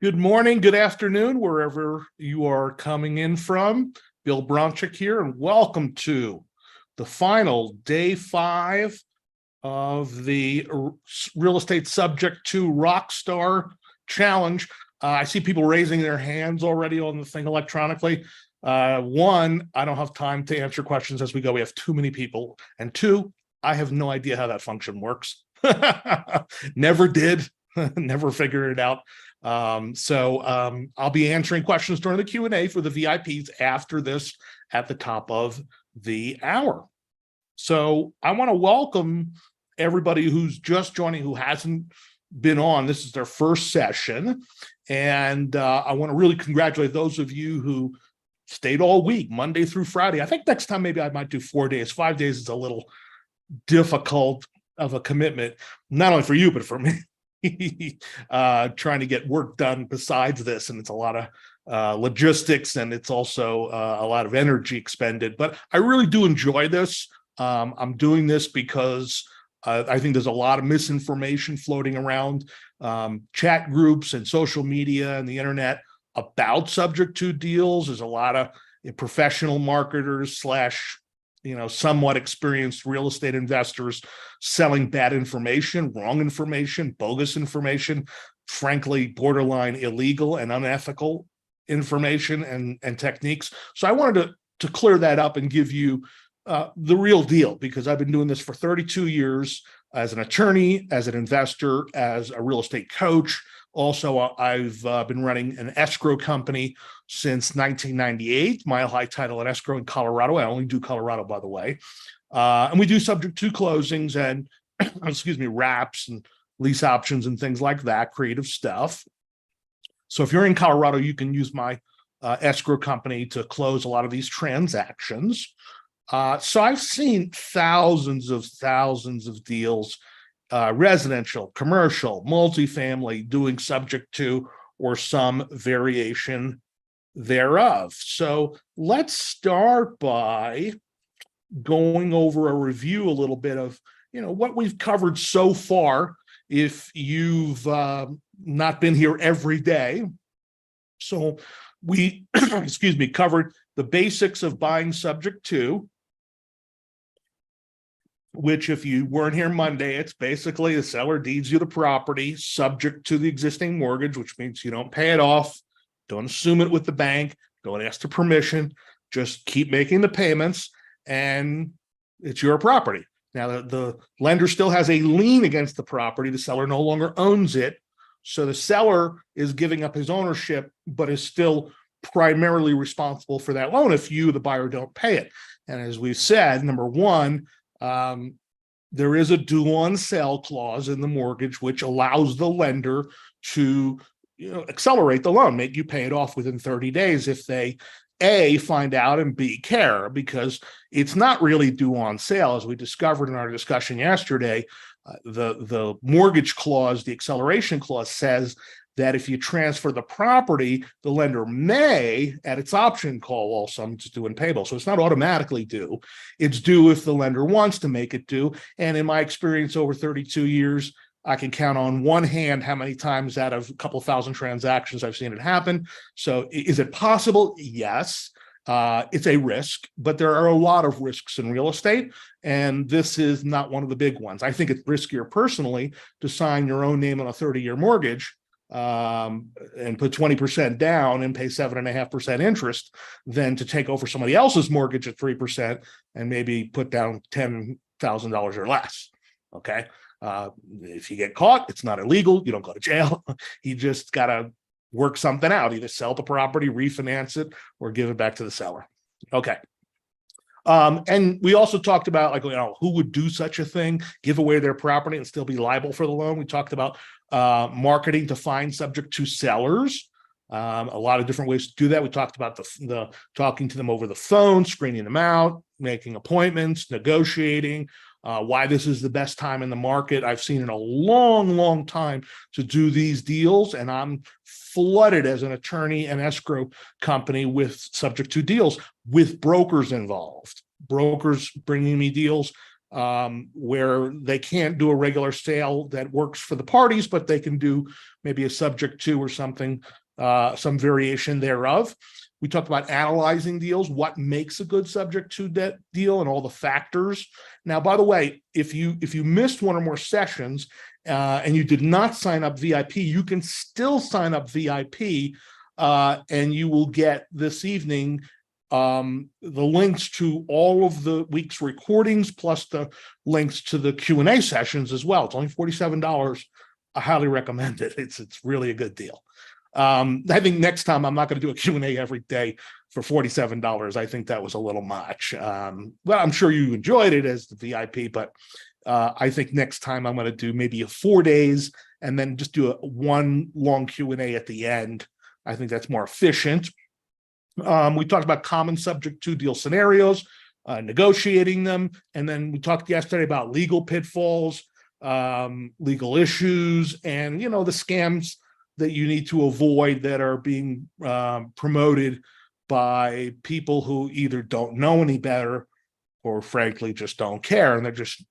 Good morning, good afternoon, wherever you are coming in from. Bill Bronchick here, and welcome to the final day 5 of the Real Estate Subject to Rockstar Challenge. I see people raising their hands already on the thing electronically. One, I don't have time to answer questions as we go. We have too many people. And two, I have no idea how that function works. Never did, never figured it out. I'll be answering questions during the Q&A for the VIPs after this at the top of the hour. So I want to welcome everybody who's just joining, who hasn't been on. This is their first session. And I want to really congratulate those of you who stayed all week, Monday through Friday. I think next time maybe I might do 4 days. 5 days is a little difficult of a commitment, not only for you, but for me. Trying to get work done besides this, and it's a lot of logistics, and it's also a lot of energy expended, but I really do enjoy this. I'm doing this because I think there's a lot of misinformation floating around chat groups and social media and the internet about subject to deals. There's a lot of professional marketers slash somewhat experienced real estate investors selling bad information, wrong information, bogus information, frankly, borderline illegal and unethical information and techniques. So I wanted to clear that up and give you the real deal, because I've been doing this for 32 years as an attorney, as an investor, as a real estate coach. Also, I've been running an escrow company since 1998, Mile High Title and Escrow in Colorado. I only do Colorado, by the way. And we do subject to closings and, wraps and lease options and things like that, creative stuff. So if you're in Colorado, you can use my escrow company to close a lot of these transactions. So I've seen thousands of deals, residential, commercial, multifamily, doing subject to or some variation thereof. So let's start by going over a review a little bit of what we've covered so far, if you've not been here every day. So we covered the basics of buying subject to, which, if you weren't here Monday, it's basically the seller deeds you the property subject to the existing mortgage, which means you don't pay it off, don't assume it with the bank, don't ask for permission, just keep making the payments, and it's your property. Now, the lender still has a lien against the property. The seller no longer owns it. So the seller is giving up his ownership, but is still primarily responsible for that loan if you, the buyer, don't pay it. And as we've said, number one, there is a due on sale clause in the mortgage, which allows the lender to accelerate the loan, make you pay it off within 30 days if they A, find out, and B, care, because it's not really due on sale. As we discovered in our discussion yesterday, the mortgage clause, the acceleration clause, says that if you transfer the property, the lender may, at its option, call all sums due and payable. So it's not automatically due. It's due if the lender wants to make it due. And in my experience over 32 years, I can count on one hand how many times out of a couple thousand transactions I've seen it happen. So is it possible? Yes. It's a risk, but there are a lot of risks in real estate, and this is not one of the big ones. I think it's riskier personally to sign your own name on a 30-year mortgage and put 20% down and pay 7.5% interest than to take over somebody else's mortgage at 3% and maybe put down $10,000 or less. Okay. If you get caught, it's not illegal. You don't go to jail. You just got to work something out, either sell the property, refinance it, or give it back to the seller. Okay. And we also talked about, who would do such a thing, give away their property and still be liable for the loan. We talked about marketing to find subject to sellers, a lot of different ways to do that. We talked about the talking to them over the phone, screening them out, making appointments, negotiating, why this is the best time in the market. I've seen in a long time to do these deals, and I'm flooded as an attorney and escrow company with subject to deals with brokers involved, brokers bringing me deals where they can't do a regular sale that works for the parties, but they can do maybe a subject to or something, some variation thereof. We talked about analyzing deals, what makes a good subject to debt deal, and all the factors. Now, by the way, if you missed one or more sessions and you did not sign up VIP, you can still sign up VIP, and you will get this evening the links to all of the week's recordings, plus the links to the Q&A sessions as well. It's only $47. I highly recommend it. It's really a good deal. I think next time I'm not going to do a Q&A every day for $47. I think that was a little much. Well, I'm sure you enjoyed it as the VIP, but I think next time I'm going to do maybe 4 days and then just do one long Q&A at the end. I think that's more efficient. We talked about common subject to deal scenarios, negotiating them, and then we talked yesterday about legal pitfalls, legal issues, and the scams that you need to avoid that are being promoted by people who either don't know any better or frankly just don't care, and they're just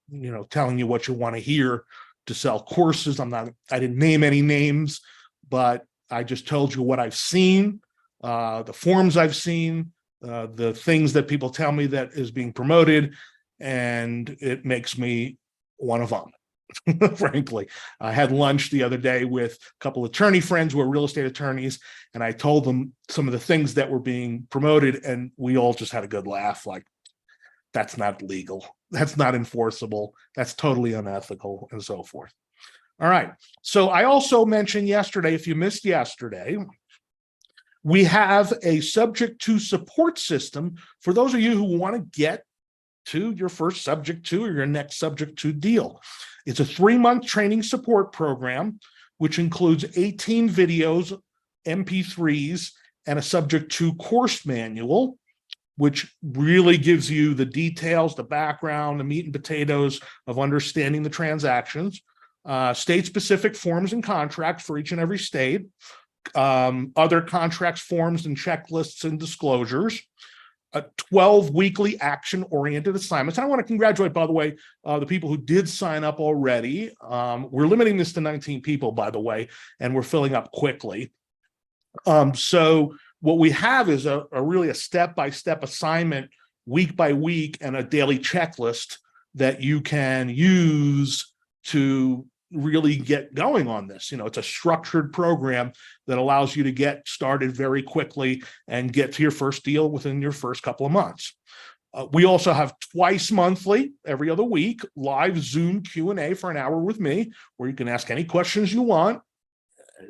telling you what you want to hear to sell courses. I didn't name any names, but I just told you what I've seen, the forms I've seen, the things that people tell me that is being promoted, and it makes me want to vomit. Frankly, I had lunch the other day with a couple of attorney friends who are real estate attorneys, and I told them some of the things that were being promoted, and we all just had a good laugh. Like, that's not legal, that's not enforceable, that's totally unethical, and so forth. All right. So I also mentioned yesterday, if you missed yesterday, we have a subject to support system for those of you who want to get to your first subject to or your next subject to deal. It's a 3-month training support program, which includes 18 videos, MP3s, and a subject to course manual, which really gives you the details, the background, the meat and potatoes of understanding the transactions, state-specific forms and contracts for each and every state, other contracts, forms, and checklists and disclosures, 12 weekly action-oriented assignments. And I want to congratulate, by the way, the people who did sign up already. We're limiting this to 19 people, by the way, and we're filling up quickly. So what we have is really a step-by-step assignment, week by week, and a daily checklist that you can use to really get going on this. It's a structured program that allows you to get started very quickly and get to your first deal within your first couple of months. We also have twice monthly, every other week, live Zoom Q&A for an hour with me, where you can ask any questions you want.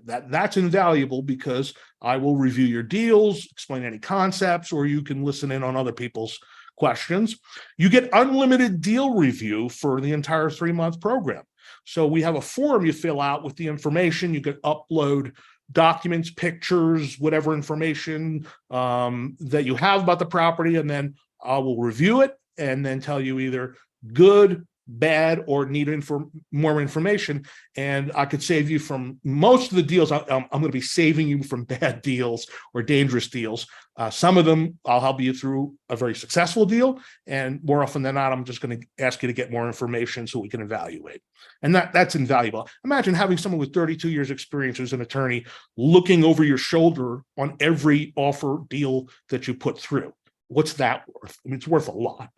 That's invaluable because I will review your deals, explain any concepts, or you can listen in on other people's questions. You get unlimited deal review for the entire 3-month program. So we have a form you fill out with the information. You can upload documents, pictures, whatever information that you have about the property, and then I will review it and then tell you either good, bad, or need more information. And I could save you from most of the deals. I'm going to be saving you from bad deals or dangerous deals. Some of them I'll help you through a very successful deal, and more often than not, I'm just going to ask you to get more information so we can evaluate. And that's invaluable. Imagine having someone with 32 years experience as an attorney looking over your shoulder on every offer deal that you put through. What's that worth? I mean, it's worth a lot,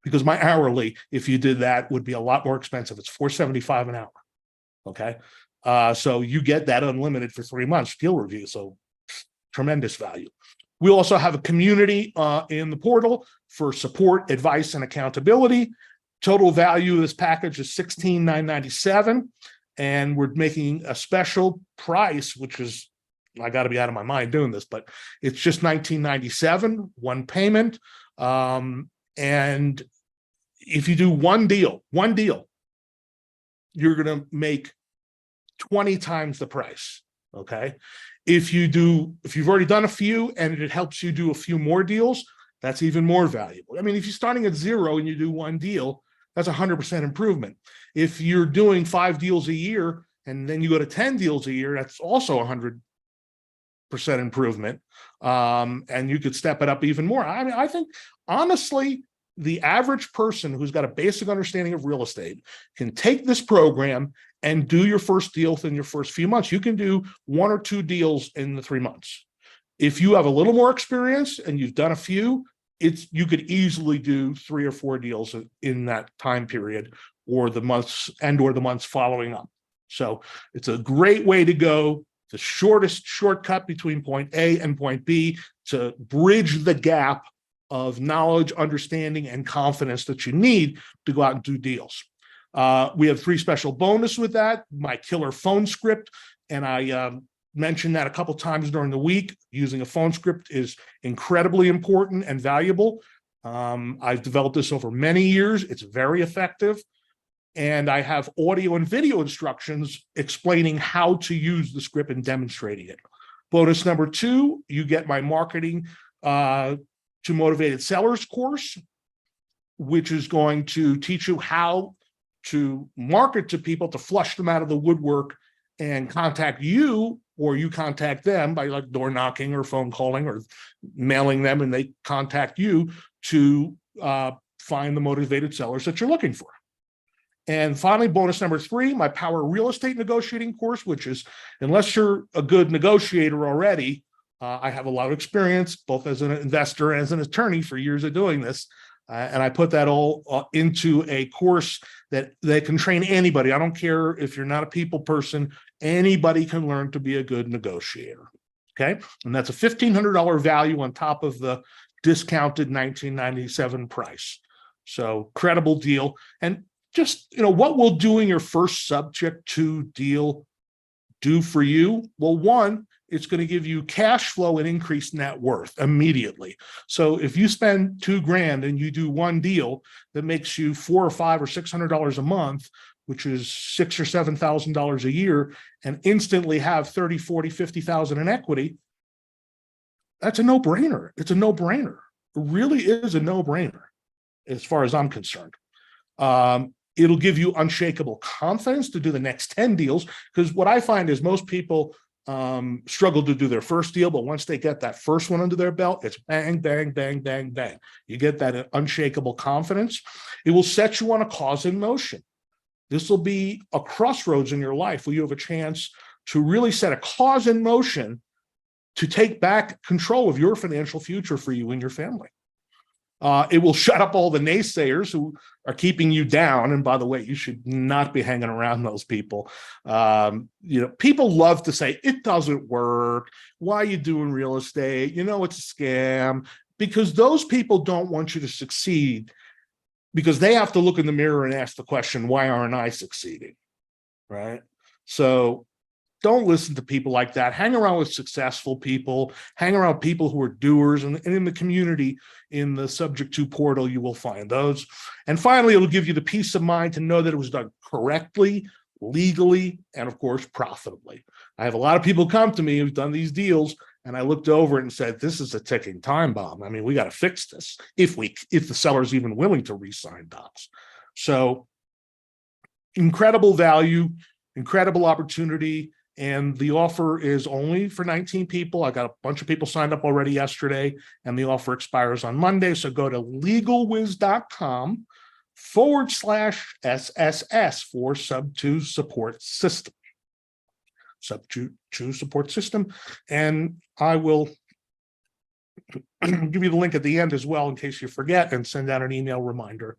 because my hourly, if you did that, would be a lot more expensive. It's $4.75 an hour. Okay. So you get that unlimited for 3 months deal review. So tremendous value. We also have a community in the portal for support, advice, and accountability. Total value of this package is $16,997, and we're making a special price, which is, I got to be out of my mind doing this, but it's just $19.97, one payment. And if you do one deal, you're going to make 20 times the price. Okay. If you've already done a few and it helps you do a few more deals, that's even more valuable. I mean, if you're starting at 0 and you do one deal, that's 100% improvement. If you're doing 5 deals a year and then you go to 10 deals a year, that's also 100% improvement. And you could step it up even more. I mean, I think honestly, the average person who's got a basic understanding of real estate can take this program and do your first deal within your first few months. You can do 1 or 2 deals in the 3 months. If you have a little more experience and you've done a few, you could easily do 3 or 4 deals in that time period, or the months following up. So it's a great way to go, the shortest shortcut between point A and point B, to bridge the gap of knowledge, understanding, and confidence that you need to go out and do deals. We have 3 special bonus with that. My killer phone script, and I mentioned that a couple times during the week. Using a phone script is incredibly important and valuable. I've developed this over many years. It's very effective. And I have audio and video instructions explaining how to use the script and demonstrating it. Bonus number 2, you get my marketing to motivated sellers course, which is going to teach you how to market to people, to flush them out of the woodwork and contact you, or you contact them by like door knocking or phone calling or mailing them, and they contact you to find the motivated sellers that you're looking for. And finally, bonus number 3, my power real estate negotiating course, which is, unless you're a good negotiator already, I have a lot of experience, both as an investor and as an attorney for years of doing this. And I put that all into a course that can train anybody. I don't care if you're not a people person, anybody can learn to be a good negotiator. Okay. And that's a $1,500 value on top of the discounted $1997 price. So credible deal. And just, what will doing your first subject to deal do for you? Well, one, it's going to give you cash flow and increased net worth immediately. So if you spend $2,000 and you do 1 deal that makes you $400 or $500 or $600 a month, which is $6,000 or $7,000 a year, and instantly have 30, 40, 50,000 in equity, that's a no-brainer. It's a no-brainer. It really is a no-brainer as far as I'm concerned. It'll give you unshakable confidence to do the next 10 deals, because what I find is most people struggle to do their first deal, but once they get that first one under their belt, it's bang, bang, bang, bang, bang. You get that unshakable confidence. It will set you on a cause in motion. This will be a crossroads in your life where you have a chance to really set a cause in motion to take back control of your financial future for you and your family. It will shut up all the naysayers who are keeping you down. And by the way, you should not be hanging around those people. People love to say, it doesn't work. Why are you doing real estate? It's a scam. Because those people don't want you to succeed, because they have to look in the mirror and ask the question, why aren't I succeeding? Right? So don't listen to people like that. Hang around with successful people. Hang around people who are doers. And in the community, in the Subject to portal, you will find those. And finally, it'll give you the peace of mind to know that it was done correctly, legally, and of course, profitably. I have a lot of people come to me who've done these deals, and I looked over it and said, this is a ticking time bomb. I mean, we got to fix this if the seller's even willing to re-sign docs. So incredible value, incredible opportunity. And the offer is only for 19 people. I got a bunch of people signed up already yesterday, and the offer expires on Monday. So go to legalwiz.com/SSS for Sub2 support system. Sub2 support system. And I will give you the link at the end as well, in case you forget, and send out an email reminder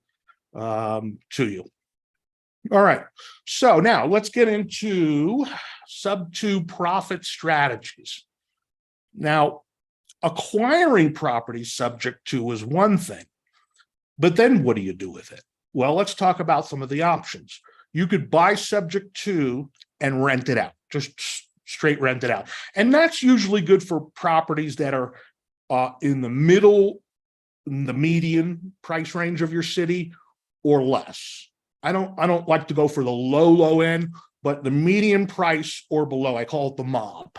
to you. All right. So now let's get into Sub2 profit strategies. Now, acquiring properties subject to is one thing, but then what do you do with it? Well, let's talk about some of the options. You could buy subject to and rent it out, just straight rent it out. And that's usually good for properties that are in the median price range of your city or less. I don't like to go for the low end, but the median price or below. I call it the MOB,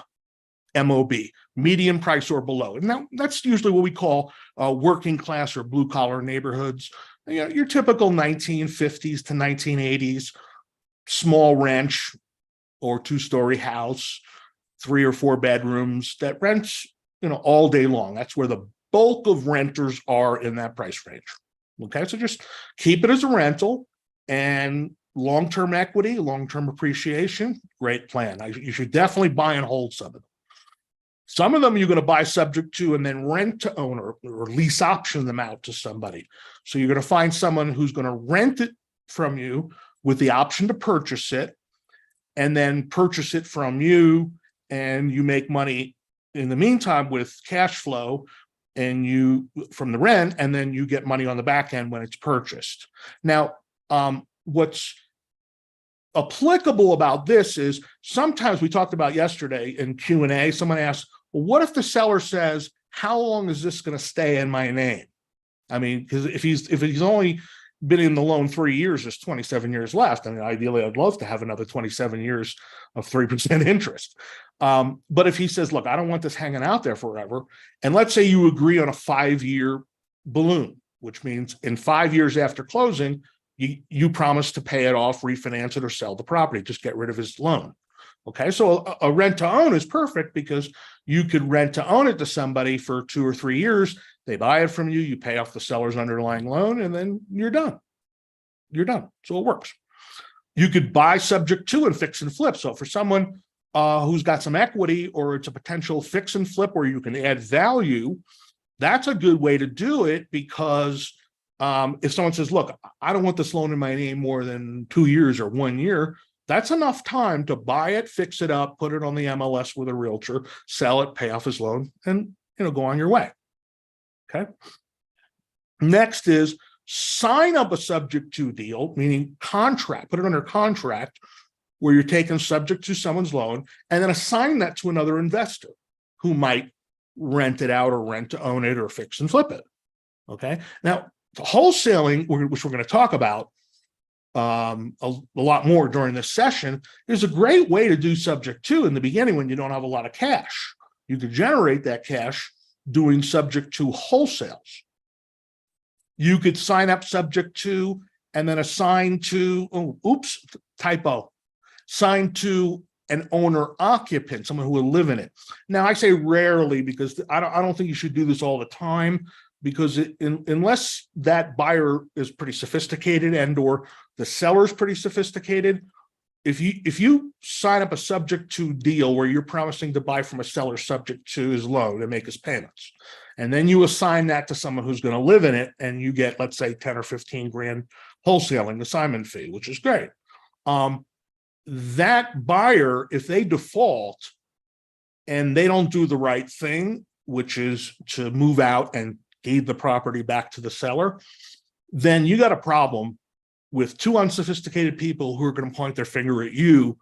M-O-B, median price or below. And that's usually what we call working class or blue collar neighborhoods. Your typical 1950s to 1980s, small ranch or 2-story house, 3 or 4 bedrooms that rents, all day long. That's where the bulk of renters are in that price range. Okay, so just keep it as a rental, and long-term equity, long-term appreciation, great plan. You should definitely buy and hold some of them. Some of them you're going to buy subject to and then rent to own, or lease option them out to somebody. So you're going to find someone who's going to rent it from you with the option to purchase it, and then purchase it from you, and you make money in the meantime with cash flow and you from the rent, and then you get money on the back end when it's purchased. Now, what's applicable about this is sometimes we talked about yesterday in Q&A, someone asked, well, what if the seller says, how long is this going to stay in my name? I mean, because if he's only been in the loan 3 years, there's 27 years left. I mean, ideally, I'd love to have another 27 years of 3% interest. But if he says, look, I don't want this hanging out there forever, and let's say you agree on a 5-year balloon, which means in 5 years after closing, you promise to pay it off, refinance it, or sell the property, just get rid of his loan. Okay, so a rent to own is perfect because you could rent to own it to somebody for 2 or 3 years. They buy it from you, you pay off the seller's underlying loan, and then you're done. You're done. So it works. You could buy subject to and fix and flip. So for someone who's got some equity, or it's a potential fix and flip where you can add value, that's a good way to do it, because if someone says, look, I don't want this loan in my name more than 2 years or 1 year, that's enough time to buy it, fix it up, put it on the MLS with a realtor, sell it, pay off his loan, and go on your way. Okay. Next is sign up a subject to deal, meaning contract, put it under contract, where you're taking subject to someone's loan, and then assign that to another investor who might rent it out, or rent to own it, or fix and flip it. Okay. Now, wholesaling, which we're going to talk about a lot more during this session, is a great way to do subject to in the beginning when you don't have a lot of cash. You could generate that cash doing subject to wholesales. You could sign up subject to and then assign to, sign to an owner occupant, someone who will live in it. Now, I say rarely because I don't think you should do this all the time, because unless that buyer is pretty sophisticated and or the seller's pretty sophisticated, if you sign up a subject to deal where you're promising to buy from a seller subject to his loan and make his payments, and then you assign that to someone who's going to live in it, and you get, let's say, 10 or 15 grand wholesaling assignment fee, which is great. That buyer, if they default and they don't do the right thing, which is to move out and deed the property back to the seller, then you got a problem with two unsophisticated people who are going to point their finger at you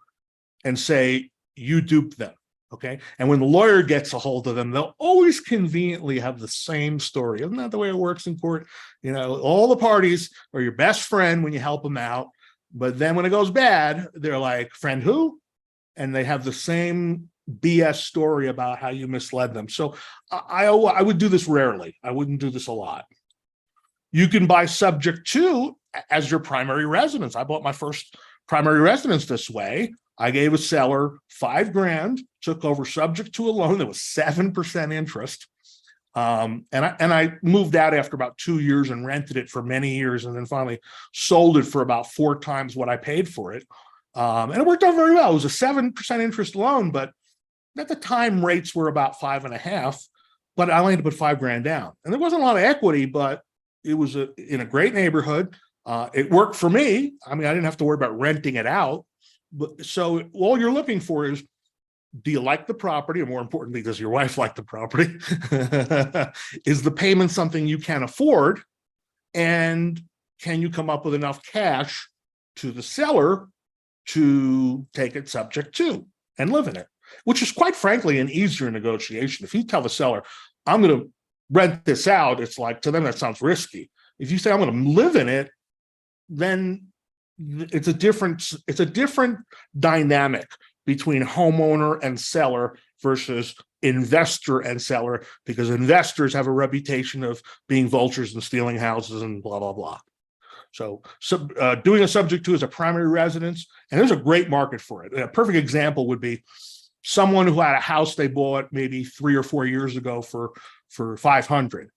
and say, you duped them. Okay. And when the lawyer gets a hold of them, they'll always conveniently have the same story. Isn't that the way it works in court? All the parties are your best friend when you help them out. But then when it goes bad, they're like, friend who? And they have the same BS story about how you misled them. So I would do this rarely. I wouldn't do this a lot. You can buy subject to as your primary residence. I bought my first primary residence this way. I gave a seller $5,000, took over subject to a loan that was 7% interest. And I moved out after about 2 years and rented it for many years, and then finally sold it for about 4 times what I paid for it. And it worked out very well. It was a 7% interest loan, but at the time rates were about 5.5, but I only had to put $5,000 down. And there wasn't a lot of equity, but it was in a great neighborhood. It worked for me. I mean, I didn't have to worry about renting it out. But so all you're looking for is, do you like the property? And more importantly, does your wife like the property? Is the payment something you can afford? And can you come up with enough cash to the seller to take it subject to and live in it? Which is, quite frankly, an easier negotiation. If you tell the seller, I'm going to rent this out, it's like, to them, that sounds risky. If you say, I'm going to live in it, then it's a different dynamic between homeowner and seller versus investor and seller, because investors have a reputation of being vultures and stealing houses and blah, blah, blah. So doing a subject to as a primary residence, and there's a great market for it. A perfect example would be someone who had a house they bought maybe 3 or 4 years ago for $500.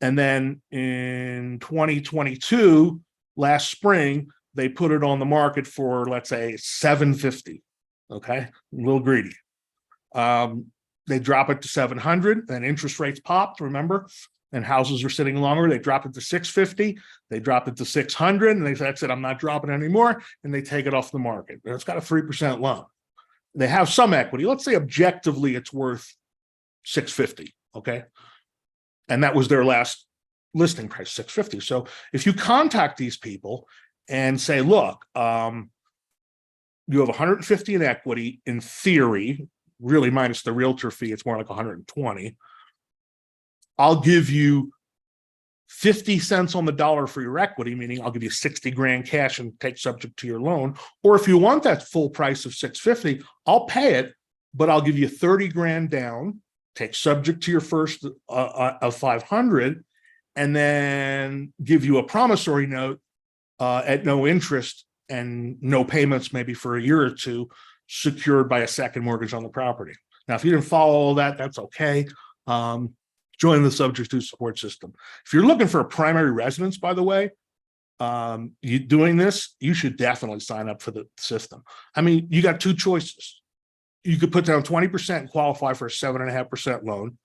And then in 2022, last spring, they put it on the market for, let's say, 750. Okay, a little greedy. They drop it to 700, and interest rates popped, remember, and houses are sitting longer. They drop it to 650, they drop it to 600, and they said, I'm not dropping it anymore, and they take it off the market. It's got a 3% loan. They have some equity. Let's say objectively it's worth 650, okay? And that was their last listing price, 650. So if you contact these people and say, look, you have 150 in equity, in theory, really minus the realtor fee, it's more like 120. I'll give you 50 cents on the dollar for your equity, meaning I'll give you 60 grand cash and take subject to your loan. Or if you want that full price of 650, I'll pay it, but I'll give you 30 grand down, take subject to your first of 500, and then give you a promissory note at no interest and no payments, maybe for a year or two, secured by a second mortgage on the property. Now, if you didn't follow all that, that's okay. Join the Sub2 support system. If you're looking for a primary residence, by the way, you doing this, you should definitely sign up for the system. I mean, you got two choices. You could put down 20% and qualify for a 7.5% loan,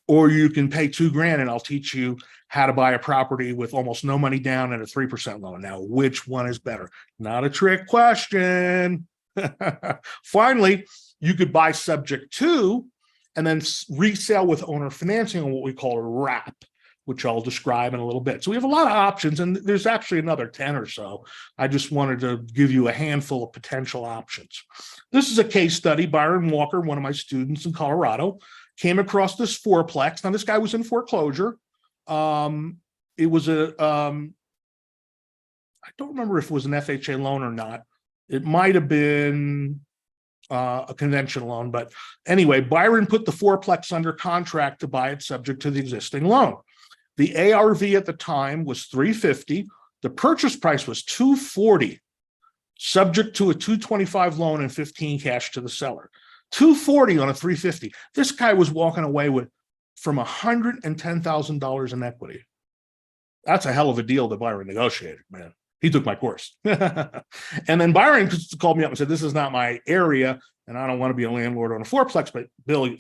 or you can pay $2 grand and I'll teach you how to buy a property with almost no money down and a 3% loan. Now, which one is better? Not a trick question. Finally, you could buy subject to and then resell with owner financing on what we call a wrap, which I'll describe in a little bit. So we have a lot of options, and there's actually another 10 or so. I just wanted to give you a handful of potential options. This is a case study. Byron Walker, one of my students in Colorado, came across this fourplex. Now, this guy was in foreclosure. It was I don't remember if it was an FHA loan or not. It might have been a conventional loan, but anyway, Byron put the fourplex under contract to buy it subject to the existing loan. The ARV at the time was 350. The purchase price was 240, subject to a 225 loan and 15 cash to the seller. 240 on a 350. This guy was walking away with from $110,000 in equity. That's a hell of a deal that Byron negotiated, man. He took my course. And then Byron called me up and said, this is not my area, and I don't want to be a landlord on a fourplex, but Bill,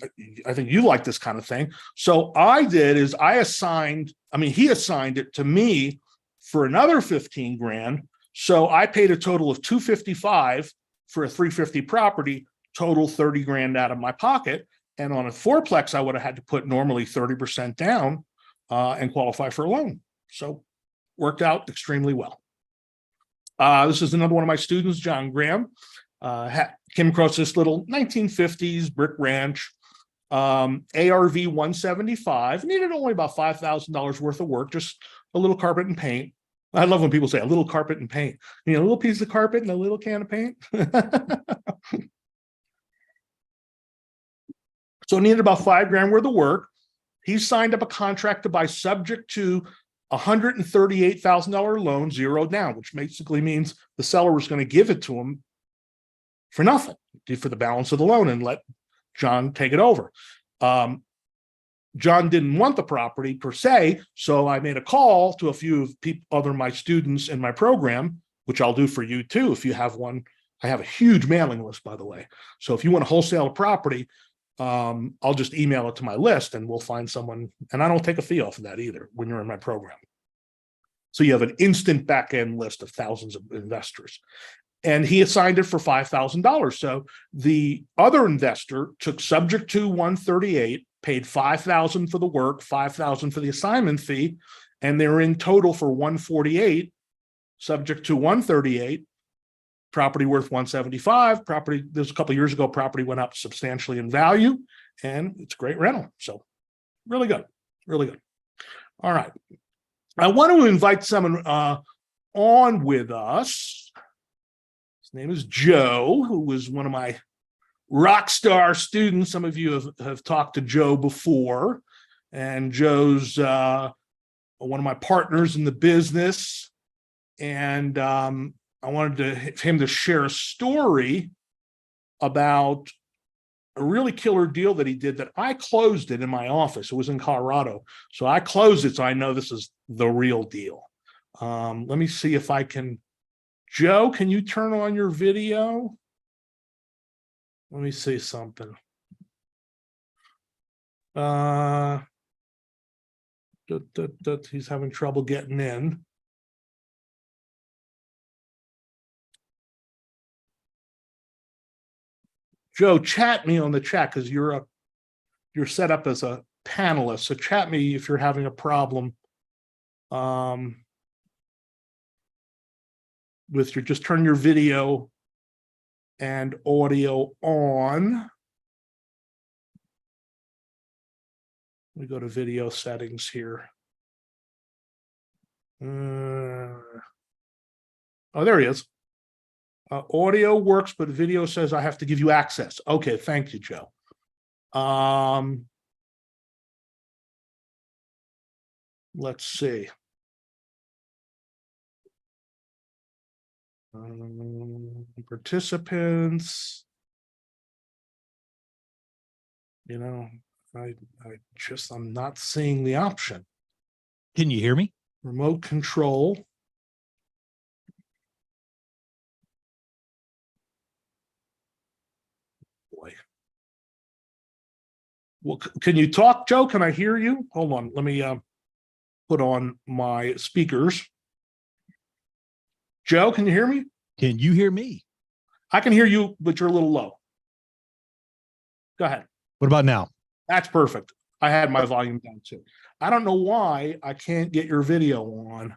I think you like this kind of thing. So I did is he assigned it to me for another 15 grand. So I paid a total of 255 for a 350 property, total 30 grand out of my pocket. And on a fourplex, I would have had to put normally 30% down and qualify for a loan. So worked out extremely well. This is another one of my students, John Graham. Came across this little 1950s brick ranch, ARV 175, needed only about $5,000 worth of work, just a little carpet and paint. I love when people say a little carpet and paint. You know, a little piece of carpet and a little can of paint. So it needed about $5 grand worth of work. He signed up a contract to buy subject to $138,000 loan, zero down, which basically means the seller was going to give it to him for nothing, for the balance of the loan, and let John take it over. John didn't want the property per se, so I made a call to a few of other my students in my program, which I'll do for you too if you have one. I have a huge mailing list, by the way. So if you want to wholesale a property, I'll just email it to my list and we'll find someone, and I don't take a fee off of that either when you're in my program. So you have an instant back end list of thousands of investors. And he assigned it for $5,000. So the other investor took subject to 138, paid $5,000 for the work, $5,000 for the assignment fee, and they're in total for 148, subject to 138. Property worth 175. Property, there's a couple of years ago, property went up substantially in value, and it's a great rental. So really good, really good. All right. I want to invite someone on with us. His name is Joe, who was one of my Rockstar students. Some of you have talked to Joe before, and Joe's one of my partners in the business. And I wanted him to share a story about a really killer deal that he did that I closed it in my office. It was in Colorado. So I closed it. So I know this is the real deal. Let me see if I can. Joe, can you turn on your video? Let me see something. He's having trouble getting in. Joe, chat me on the chat because you're set up as a panelist. So chat me if you're having a problem. With your, just turn your video and audio on. We go to video settings here. Oh, there he is. Audio works, but video says I have to give you access. Okay, thank you, Joe. Let's see. Participants. You know, I'm not seeing the option. Can you hear me? Remote control. Boy. Well, can you talk, Joe? Can I hear you? Hold on. Let me put on my speakers. Joe, can you hear me? Can you hear me? I can hear you, but you're a little low. Go ahead. What about now? That's perfect. I had my volume down too. I don't know why I can't get your video on.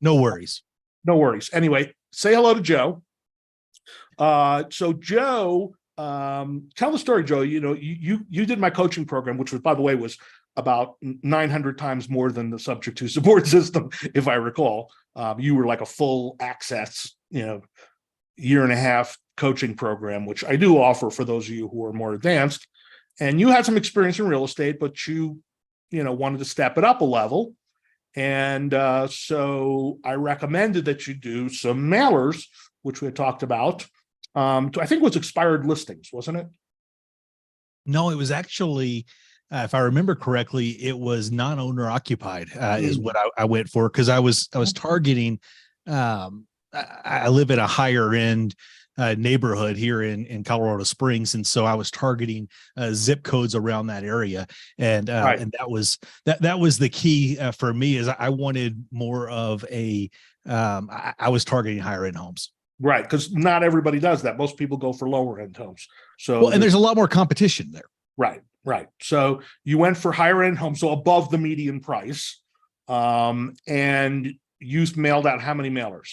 No worries. No worries. Anyway, say hello to Joe. So Joe, tell the story, Joe. You know, you did my coaching program, which was, by the way, was about 900 times more than the Sub2 support system, if I recall. You were like a full access, year and a half coaching program, which I do offer for those of you who are more advanced. And you had some experience in real estate, but you wanted to step it up a level. And so I recommended that you do some mailers, which we had talked about. I think it was expired listings, wasn't it? No, it was actually, if I remember correctly, it was non-owner occupied is what I went for, because I was targeting. I live in a higher end neighborhood here in Colorado Springs, and so I was targeting zip codes around that area, and Right. and that was the key for me, is I wanted more of a. I was targeting higher end homes. Right, because not everybody does that. Most people go for lower end homes. So, well, and there's a lot more competition there. Right. So you went for higher end homes, so above the median price, and you mailed out how many mailers?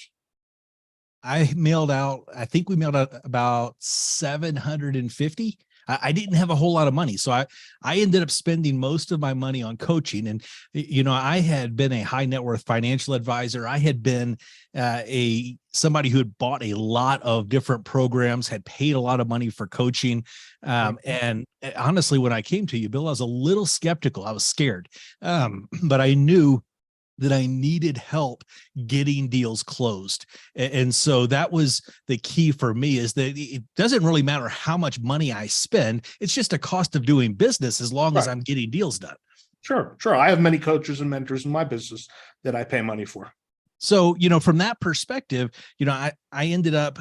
I think we mailed out about 750. I didn't have a whole lot of money, so I ended up spending most of my money on coaching. And I had been a high net worth financial advisor. I had been somebody who had bought a lot of different programs, had paid a lot of money for coaching. And honestly, when I came to you, Bill, I was a little skeptical. I was scared, but I knew that I needed help getting deals closed. And so that was the key for me, is that it doesn't really matter how much money I spend. It's just a cost of doing business, as long as I'm getting deals done. Sure. I have many coaches and mentors in my business that I pay money for. So, from that perspective, I ended up,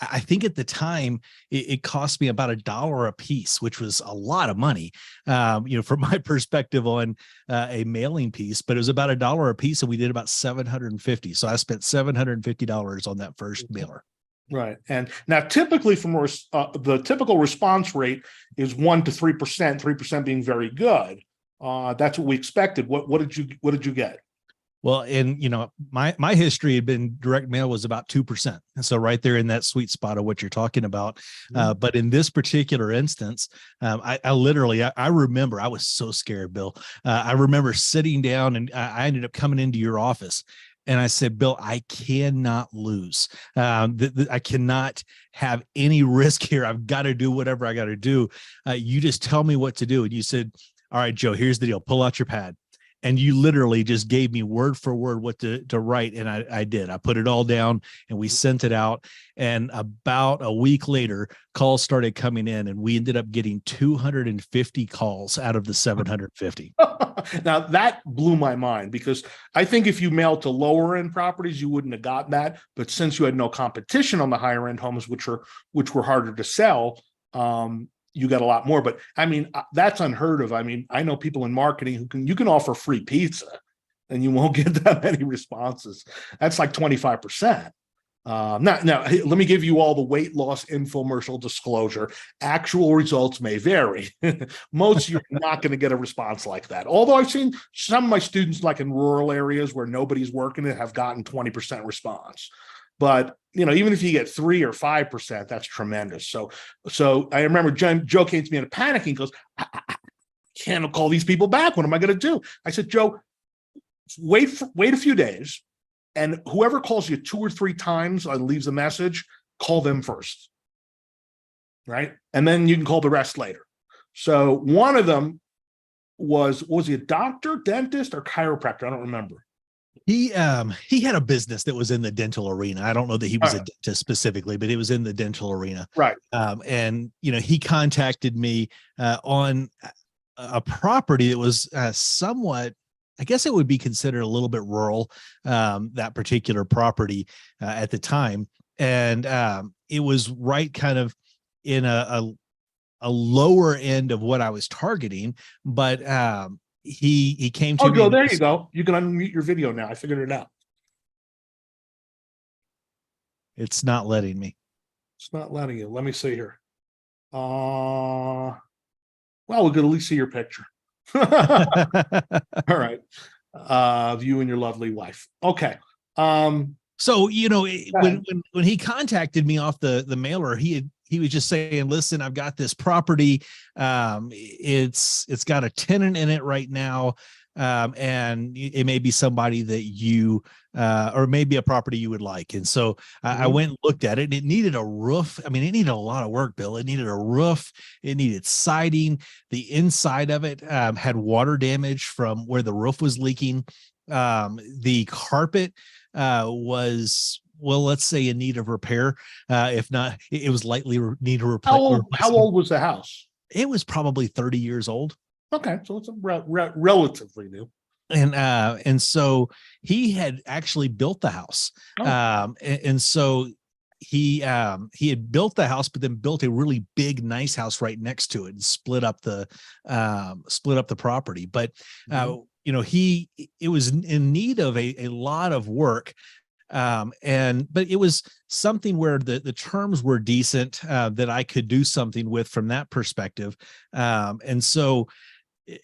I think at the time it cost me about $1 a piece, which was a lot of money, from my perspective on a mailing piece, but it was about $1 a piece, and we did about 750. So I spent $750 on that first mailer. Right. And now typically the typical response rate is 1% to 3%, 3% being very good. That's what we expected. What did you get? Well, and my history had been direct mail was about 2%. And so right there in that sweet spot of what you're talking about. But in this particular instance, I remember I was so scared, Bill. I remember sitting down, and I ended up coming into your office, and I said, Bill, I cannot lose. I cannot have any risk here. I've got to do whatever I got to do. You just tell me what to do. And you said, all right, Joe, here's the deal. Pull out your pad. and you literally just gave me word for word what to write. And I did. I put it all down and we sent it out. And about a week later, calls started coming in, and we ended up getting 250 calls out of the 750. Now that blew my mind, because I think if you mailed to lower end properties, you wouldn't have gotten that. But since you had no competition on the higher end homes, which were harder to sell, you got a lot more. But I mean, that's unheard of. I mean, I know people in marketing you can offer free pizza and you won't get that many responses. That's like 25%. Now, let me give you all the weight loss infomercial disclosure. Actual results may vary. Most you're not going to get a response like that. Although I've seen some of my students, like in rural areas where nobody's working it, have gotten 20% response. But even if you get 3 or 5%, that's tremendous. So I remember Joe came to me in a panic and goes, I can't call these people back. What am I going to do? I said, Joe, wait a few days. And whoever calls you 2 or 3 times and leaves a message, call them first. Right. And then you can call the rest later. So one of them was he a doctor, dentist, or chiropractor? I don't remember. He had a business that was in the dental arena. I don't know that he was a dentist specifically, but it was in the dental arena. Right. And he contacted me on a property that was somewhat, I guess it would be considered a little bit rural, that particular property at the time. And it was right kind of in a lower end of what I was targeting, but he came to me. Joe, there you go. You can unmute your video now. I figured it out. It's not letting me. It's not letting you. Let me see here. Well, we could at least see your picture. All right. Of you and your lovely wife. Okay. So, when he contacted me off the mailer, he was just saying, listen, I've got this property. It's got a tenant in it right now. And it may be somebody that you, or maybe a property you would like. And so I went and looked at it, and it needed a roof. I mean, it needed a lot of work, Bill. It needed a roof. It needed siding. The inside of it had water damage from where the roof was leaking. The carpet was, well, let's say in need of repair. If not, it was lightly need a repair. How old was the house? It was probably 30 years old. Okay, so it's relatively new. And so he had actually built the house. And so he had built the house, but then built a really big, nice house right next to it and split up the property. But it was in need of a lot of work. But it was something where the terms were decent, that I could do something with from that perspective. And so,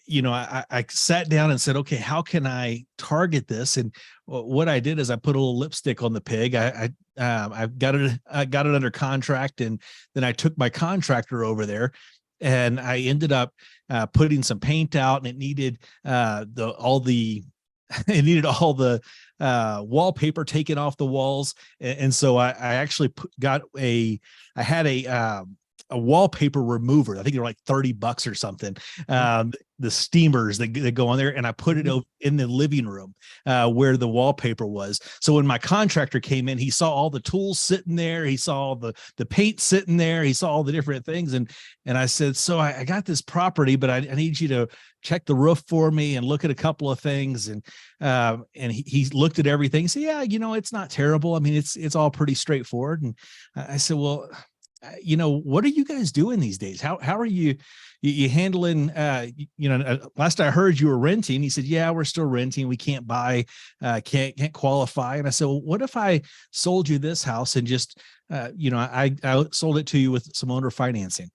I sat down and said, okay, how can I target this? And what I did is I put a little lipstick on the pig. I got it under contract, and then I took my contractor over there, and I ended up putting some paint out, and it needed all the wallpaper taken off the walls. And so I actually had a wallpaper remover. I think they're like $30 or something. The steamers that go on there, and I put it in the living room where the wallpaper was. So when my contractor came in, he saw all the tools sitting there. He saw the paint sitting there. He saw all the different things. And I said, so I got this property, but I need you to check the roof for me and look at a couple of things. And he looked at everything. He said, yeah, it's not terrible. I mean, it's all pretty straightforward. And I said, well, what are you guys doing these days? How are you handling, last I heard you were renting. He said, yeah, we're still renting. We can't buy, can't qualify. And I said, well, what if I sold you this house and just, I sold it to you with some owner financing?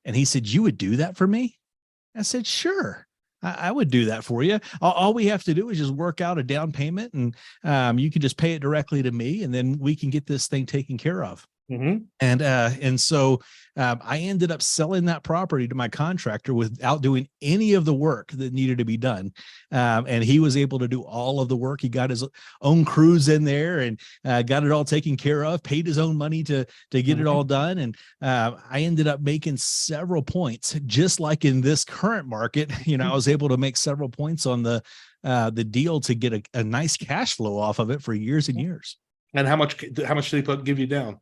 And he said, you would do that for me? I said, sure. I would do that for you. All we have to do is just work out a down payment, and you can just pay it directly to me, and then we can get this thing taken care of. And so I ended up selling that property to my contractor without doing any of the work that needed to be done. And he was able to do all of the work. He got his own crews in there and got it all taken care of, paid his own money to get it all done. And I ended up making several points, just like in this current market. I was able to make several points on the the deal to get a nice cash flow off of it for years and years. And how much did he give you down?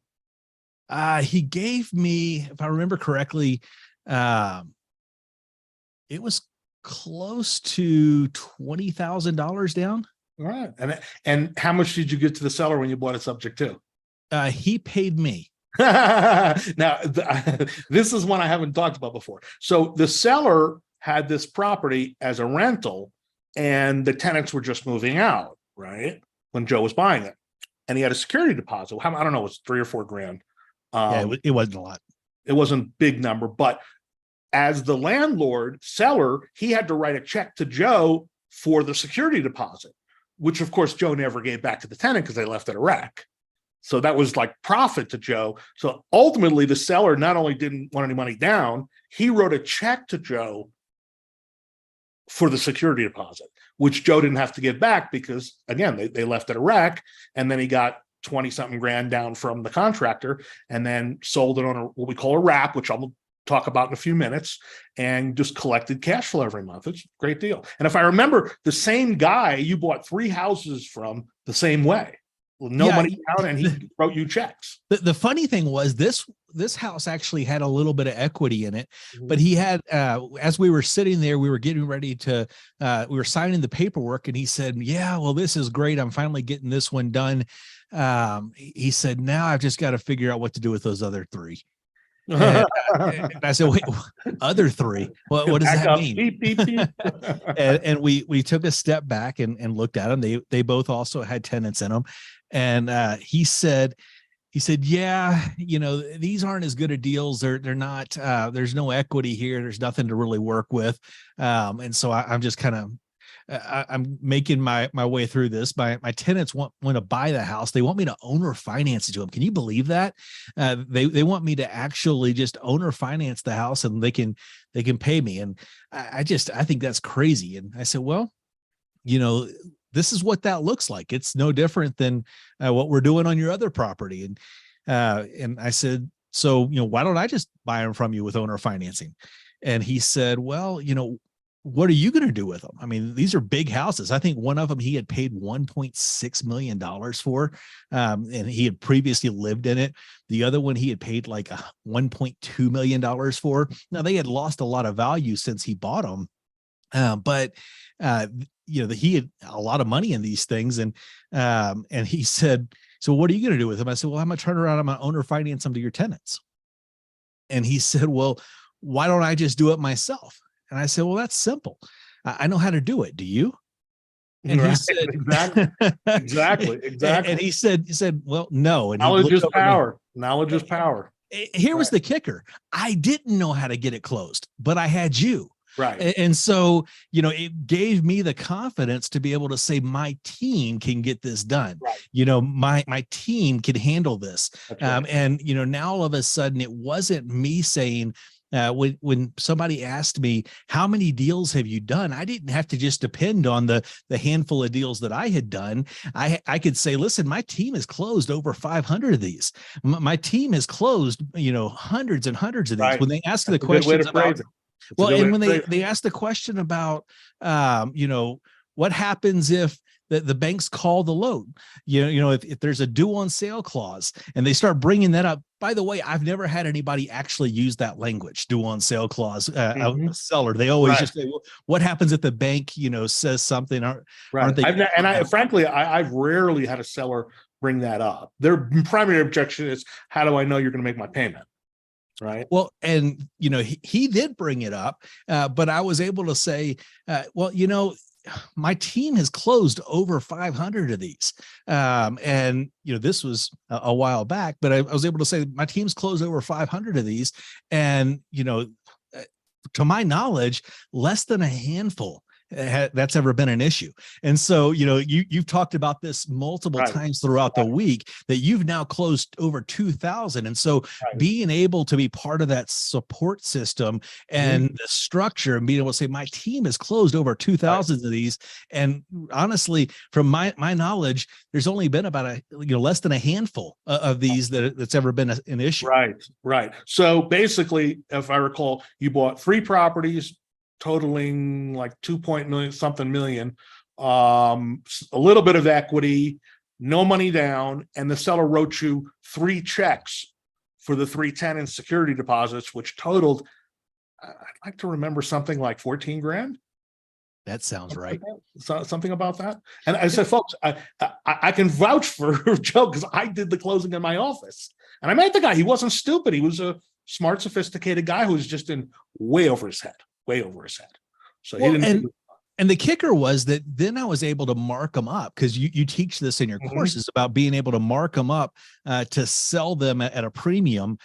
He gave me, if I remember correctly, it was close to $20,000 down. All right. And how much did you get to the seller when you bought it subject to? He paid me. Now, this is one I haven't talked about before. So the seller had this property as a rental, and the tenants were just moving out, right? When Joe was buying it. And he had a security deposit. I don't know, it was $3 or $4 grand. It wasn't a lot. It wasn't a big number, but as the landlord seller, he had to write a check to Joe for the security deposit, which of course Joe never gave back to the tenant because they left it a wreck. So that was like profit to Joe. So ultimately the seller not only didn't want any money down, he wrote a check to Joe for the security deposit, which Joe didn't have to give back because again, they left it a wreck, and then he got 20 something grand down from the contractor and then sold it on what we call a wrap, which I'll talk about in a few minutes, and just collected cash flow every month. It's a great deal. And if I remember, the same guy you bought 3 houses from the same way. No money down, and he wrote you checks. The funny thing was this house actually had a little bit of equity in it, but he had, as we were sitting there, we were getting ready to, we were signing the paperwork, and he said, yeah, well, this is great. I'm finally getting this one done. He said, now I've just got to figure out what to do with those other 3. And I said, wait, other 3? What does that mean? Beep, beep, beep. and we took a step back and looked at them. They both also had tenants in them. And he said, yeah, these aren't as good of deals. They're not, there's no equity here. There's nothing to really work with. And so I'm just kind of, I'm making my way through this. My tenants want to buy the house. They want me to owner finance it to them. Can you believe that? They want me to actually just owner finance the house, and they can pay me. And I think that's crazy. And I said, well, this is what that looks like. It's no different than what we're doing on your other property. And I said, so, why don't I just buy them from you with owner financing? And he said, well, what are you going to do with them? I mean, these are big houses. I think one of them he had paid $1.6 million for, and he had previously lived in it. The other one he had paid like $1.2 million for. Now, they had lost a lot of value since he bought them. But he had a lot of money in these things. And he said, so what are you going to do with them? I said, well, I'm going to turn around. I'm going to owner finance them to your tenants. And he said, well, why don't I just do it myself? And I said, well, that's simple. I know how to do it. Do you? And he said, exactly. And he said, well, no. And knowledge is power. Knowledge is power. Here was the kicker. I didn't know how to get it closed, but I had you. Right. And so, it gave me the confidence to be able to say my team can get this done. Right. My team can handle this. Right. And, now all of a sudden it wasn't me saying, when somebody asked me, how many deals have you done? I didn't have to just depend on the handful of deals that I had done. I could say, listen, my team has closed over 500 of these. My team has closed, hundreds and hundreds of these. Right. When they ask the questions about, well, and when they ask the question about, what happens if the banks call the loan, if there's a due on sale clause, and they start bringing that up. By the way, I've never had anybody actually use that language, due on sale clause, a seller. They always just say, well, what happens if the bank, says something? Aren't they? Frankly, I've rarely had a seller bring that up. Their primary objection is, how do I know you're going to make my payment? Right. Well, and, he did bring it up, but I was able to say, well, my team has closed over 500 of these. And, this was a while back, but I was able to say my team's closed over 500 of these. And, to my knowledge, less than a handful that's ever been an issue. And so, you've talked about this multiple times throughout the week, that you've now closed over 2,000. And so being able to be part of that support system and the structure, and being able to say, my team has closed over 2,000 of these. And honestly, from my knowledge, there's only been about less than a handful of these that's ever been an issue. Right. So basically, if I recall, you bought 3 properties totaling like 2 point million something million a little bit of equity, no money down, and the seller wrote you 3 checks for the 3 tenant security deposits, which totaled, I'd like to remember something like 14 grand. That sounds right. So, something about that. And I said, folks, I can vouch for Joe because I did the closing in my office. And I met the guy. He wasn't stupid. He was a smart, sophisticated guy who was just in way over his head, way over his head. So Well, he didn't. and the kicker was that then I was able to mark them up, because you teach this in your courses about being able to mark them up to sell them at a premium,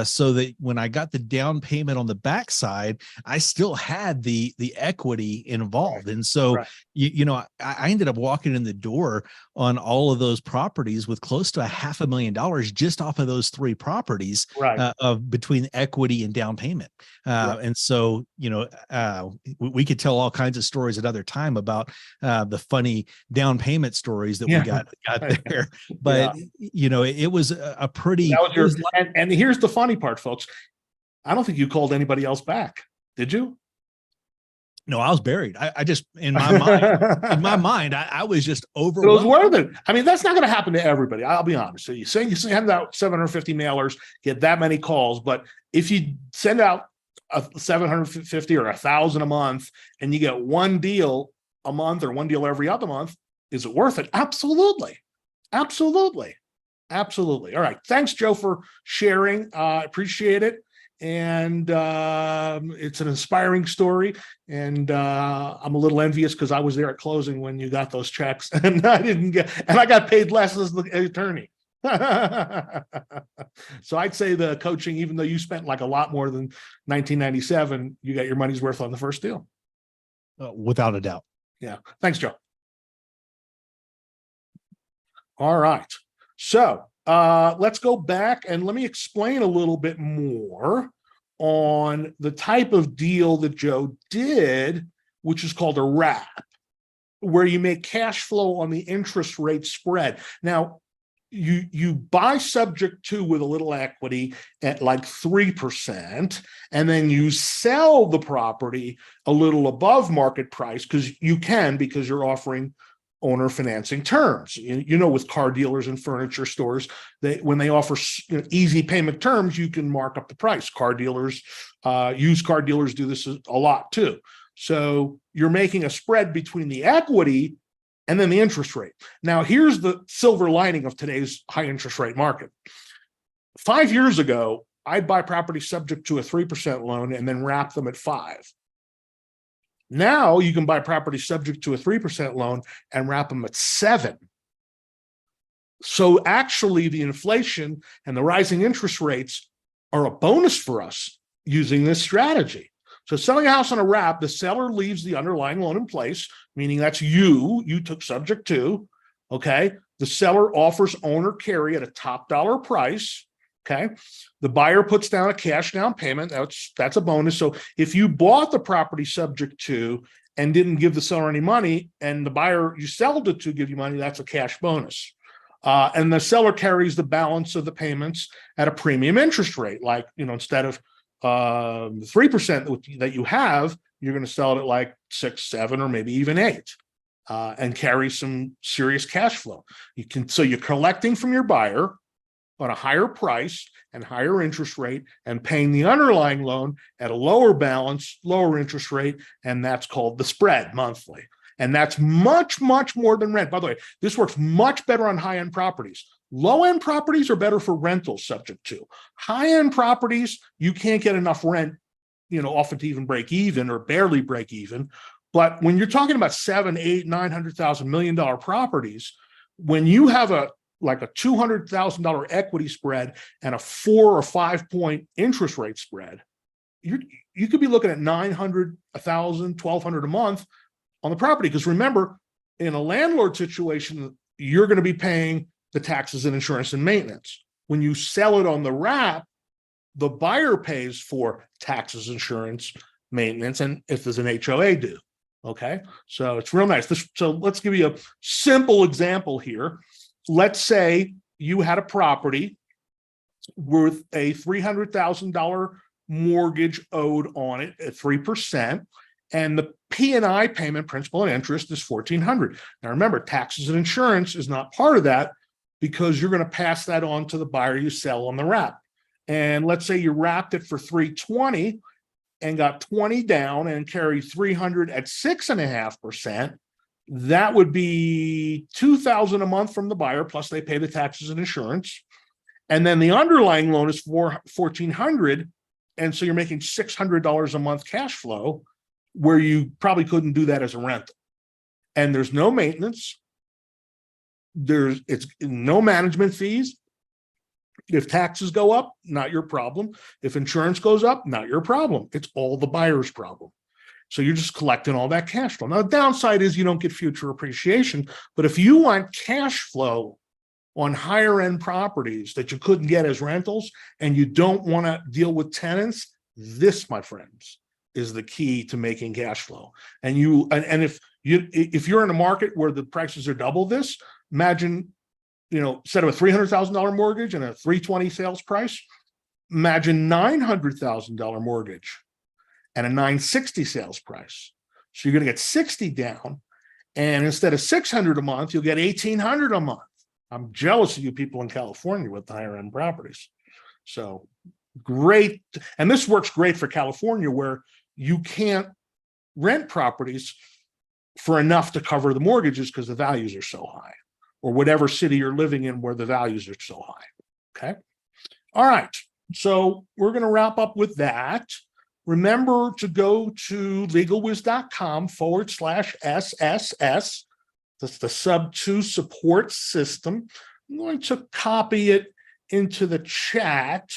so that when I got the down payment on the backside, I still had the equity involved. And so, I ended up walking in the door on all of those properties with close to $500,000 just off of those 3 properties, of between equity and down payment. And so, we could tell all kinds of stories another time about the funny down payment stories that we got there. But it was a pretty, and here's the funny part, folks. I don't think you called anybody else back, did you? No, I was buried. I just, in my mind, I was just overwhelmed. It was worth it. I mean, that's not going to happen to everybody. I'll be honest. So you send out 750 mailers, get that many calls, but if you send out 750 or 1,000 a month, and you get 1 deal a month or 1 deal every other month, is it worth it? Absolutely. Absolutely. Absolutely. All right. Thanks, Joe, for sharing. I appreciate it. And it's an inspiring story. And I'm a little envious because I was there at closing when you got those checks, and I got paid less as the attorney. So I'd say the coaching, even though you spent like a lot more than 1997, you got your money's worth on the first deal. Without a doubt. Yeah. Thanks, Joe. All right. So let's go back and let me explain a little bit more on the type of deal that Joe did, which is called a wrap, where you make cash flow on the interest rate spread. Now, you buy subject to with a little equity at like 3%, and then you sell the property a little above market price because you're offering owner financing terms. With car dealers and furniture stores, when they offer easy payment terms, you can mark up the price. Used car dealers do this a lot too. So you're making a spread between the equity and then the interest rate. Now, here's the silver lining of today's high interest rate market. 5 years ago, I'd buy property subject to a 3% loan and then wrap them at 5%. Now you can buy property subject to a 3% loan and wrap them at 7%. So actually, the inflation and the rising interest rates are a bonus for us using this strategy. So selling a house on a wrap, the seller leaves the underlying loan in place, meaning that's you took subject to, okay? The seller offers owner carry at a top dollar price, okay? The buyer puts down a cash down payment. That's a bonus. So if you bought the property subject to and didn't give the seller any money, and the buyer you sold it to give you money, that's a cash bonus. And the seller carries the balance of the payments at a premium interest rate. Like, instead of 3% that you have, you're going to sell it at like 6, 7, or maybe even 8, and carry some serious cash flow. So you're collecting from your buyer on a higher price and higher interest rate, and paying the underlying loan at a lower balance, lower interest rate, and that's called the spread monthly. And that's much, much more than rent. By the way, this works much better on high-end properties. Low-end properties are better for rentals subject to. High-end properties, you can't get enough rent, often to even break even or barely break even. But when you're talking about $700,000, $800,000, $900,000, $1 million properties, when you have a $200,000 equity spread and a 4 or 5 point interest rate spread, you could be looking at $900, $1,000, $1,200 a month on the property. Because remember, in a landlord situation, you're going to be paying the taxes and insurance and maintenance. When you sell it on the wrap, the buyer pays for taxes, insurance, maintenance, and if there's an HOA due. Okay, so it's real nice. So let's give you a simple example here. Let's say you had a property with a $300,000 mortgage owed on it at 3%, And the P&I payment, principal and interest, is $1,400. Now remember, taxes and insurance is not part of that because you're going to pass that on to the buyer you sell on the wrap. And let's say you wrapped it for $320 and got 20 down and carry 300 at 6.5%. That would be $2,000 a month from the buyer, plus they pay the taxes and insurance. And then the underlying loan is $1,400. And so you're making $600 a month cash flow, where you probably couldn't do that as a rental. And there's no maintenance. It's no management fees. If taxes go up, not your problem. If insurance goes up, not your problem. It's all the buyer's problem. So you're just collecting all that cash flow. Now, the downside is you don't get future appreciation, but if you want cash flow on higher end properties that you couldn't get as rentals and you don't want to deal with tenants, this, my friends, is the key to making cash flow. And if you're in a market where the prices are double this, imagine, instead of a $300,000 mortgage and a $320 sales price, imagine $900,000 mortgage and a $960 sales price. So you're going to get 60 down, and instead of $600 a month, you'll get $1,800 a month. I'm jealous of you people in California with the higher end properties. So great. And this works great for California, where you can't rent properties for enough to cover the mortgages because the values are so high, or whatever city you're living in where the values are so high. Okay. All right. So we're going to wrap up with that. Remember to go to legalwiz.com/SSS. That's the Sub2 support system. I'm going to copy it into the chat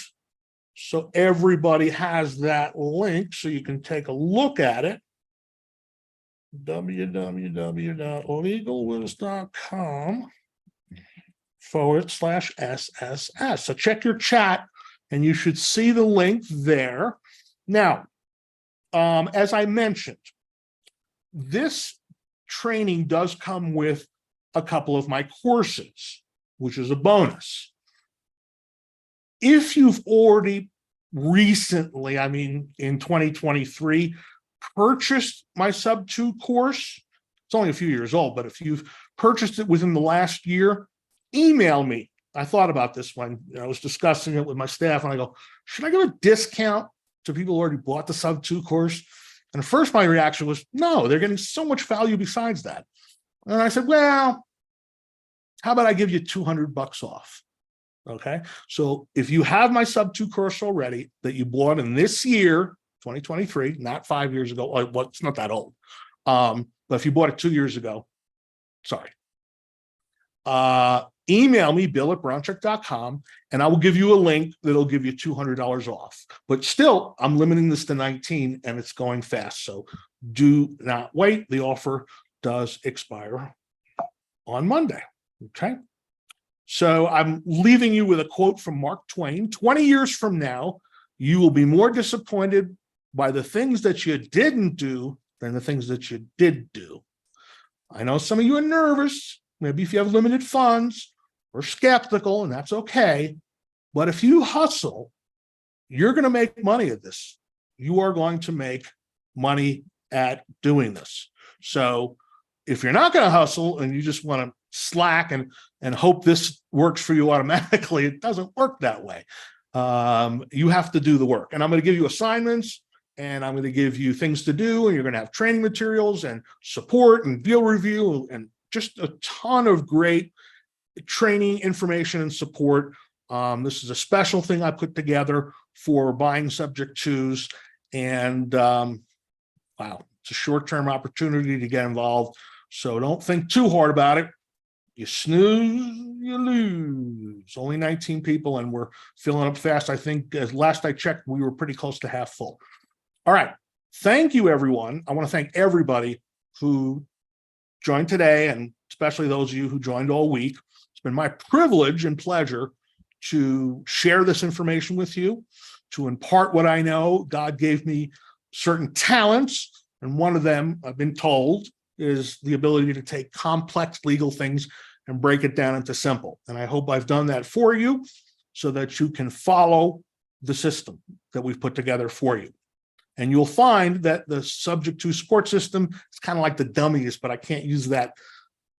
so everybody has that link so you can take a look at it. www.legalwiz.com/SSS. So check your chat and you should see the link there. Now, as I mentioned, this training does come with a couple of my courses, which is a bonus. If you've already recently, in 2023, purchased my Sub2 course, it's only a few years old, but if you've purchased it within the last year, email me. I thought about this when I was discussing it with my staff, and I go, should I give a discount to people who already bought the Sub2 course? And at first my reaction was, no, they're getting so much value besides that. And I said, well, how about I give you $200 off? Okay. So if you have my Sub2 course already that you bought in this year, 2023, not 5 years ago, well, it's not that old. But if you bought it 2 years ago, sorry. Email me, bill@browncheck.com, and I will give you a link that'll give you $200 off. But still, I'm limiting this to 19 and it's going fast. So do not wait. The offer does expire on Monday. Okay. So I'm leaving you with a quote from Mark Twain. 20 years from now, you will be more disappointed by the things that you didn't do than the things that you did do. I know some of you are nervous. Maybe if you have limited funds or skeptical, and that's okay. But if you hustle, you're going to make money at this. You are going to make money at doing this. So if you're not going to hustle and you just want to slack and hope this works for you automatically, it doesn't work that way. You have to do the work. And I'm going to give you assignments, and I'm going to give you things to do, and you're going to have training materials and support and deal review and just a ton of great training, information, and support. This is a special thing I put together for buying subject twos. And wow, it's a short-term opportunity to get involved. So don't think too hard about it. You snooze, you lose. Only 19 people, and we're filling up fast. I think as last I checked, we were pretty close to half full. All right. Thank you, everyone. I want to thank everybody who joined today, and especially those of you who joined all week. It's been my privilege and pleasure to share this information with you, to impart what I know. God gave me certain talents, and one of them, I've been told, is the ability to take complex legal things and break it down into simple. And I hope I've done that for you so that you can follow the system that we've put together for you. And you'll find that the Sub2 support system is kind of like the dummies, but I can't use that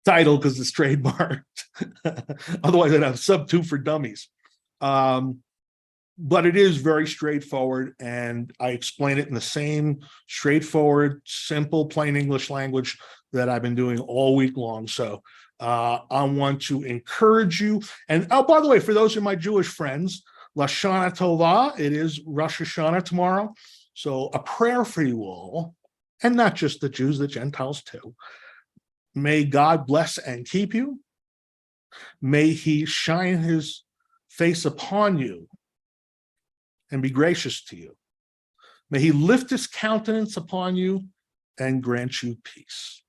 title because it's trademarked. Otherwise, I'd have Sub2 for dummies. But it is very straightforward, and I explain it in the same straightforward, simple, plain English language that I've been doing all week long. So I want to encourage you. And oh, by the way, for those of my Jewish friends, Lashana Tova, it is Rosh Hashanah tomorrow. So a prayer for you all, and not just the Jews, the Gentiles too. May God bless and keep you. May he shine his face upon you and be gracious to you. May he lift his countenance upon you and grant you peace.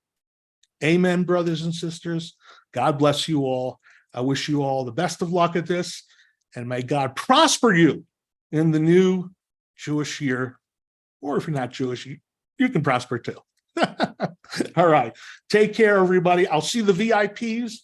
Amen, brothers and sisters. God bless you all. I wish you all the best of luck at this, and may God prosper you in the new Jewish year. Or if you're not Jewish, you can prosper too. All right. Take care, everybody. I'll see the VIPs